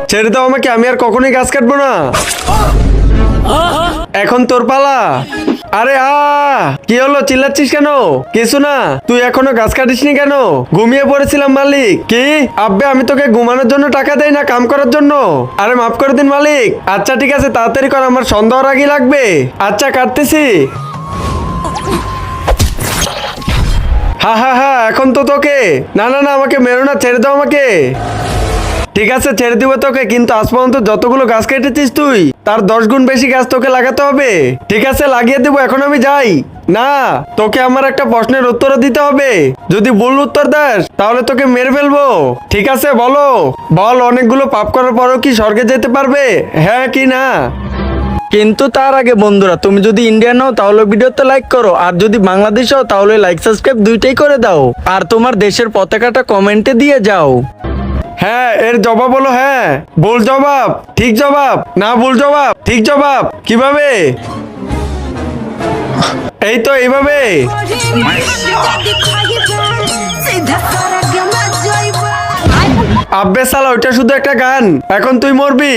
ছেড়ে দাও আমাকে, আমি আর কখনোই গাছ কাটবো না। এখন তোর পালা। আরে কি হলো, চিল্লাচ্ছিস কেন? কিছু না, তুই এখনো গাছ কাটিসনি কেন? ঘুমিয়ে পড়েছিলাম মালিক। কি আব্বে, আমি তোকে ঘুমানোর জন্য টাকা দেই না কাম করার জন্য? আরে মাফ করে দিন মালিক। আচ্ছা ঠিক আছে, তাড়াতাড়ি কর, আমার সন্ধ্যা হওয়ার আগেই লাগবে। আচ্ছা কাটতেছি। হা, এখন তো তোকে। না না না, আমাকে মেরো না, ছেড়ে দাও আমাকে। ঠিক আছে ছেড়ে দিব তোকে, কিন্তু আজ পর্যন্ত যতগুলো গাছ কেটেছিস তুই, তার 10 গুণ বেশি গাছ তোকে লাগাতে হবে। ঠিক আছে লাগিয়ে দিব, এখন আমি যাই। না, তোকে আমার একটা প্রশ্নের উত্তরও দিতে হবে। যদি ভুল উত্তর দাস তাহলে তোকে মেরে ফেলবো। ঠিক আছে বলো। বল, অনেকগুলো পাপ করার পরও কি স্বর্গে যেতে পারবে, হ্যাঁ কি না? কিন্তু তার আগে বন্ধুরা, তুমি যদি ইন্ডিয়ান হও তাহলে ভিডিওতে লাইক করো, আর যদি বাংলাদেশ হও তাহলে লাইক সাবস্ক্রাইব দুইটাই করে দাও, আর তোমার দেশের পতাকাটা কমেন্টে দিয়ে যাও। হ্যাঁ, এর জবাব হলো হ্যাঁ। ভুল জবাব ঠিক জবাব, না ভুল জবাব ঠিক জবাব। কিভাবে? এই তো এইভাবে। আব্বে সালা, ওইটা শুধু একটা গান, এখন তুই মরবি।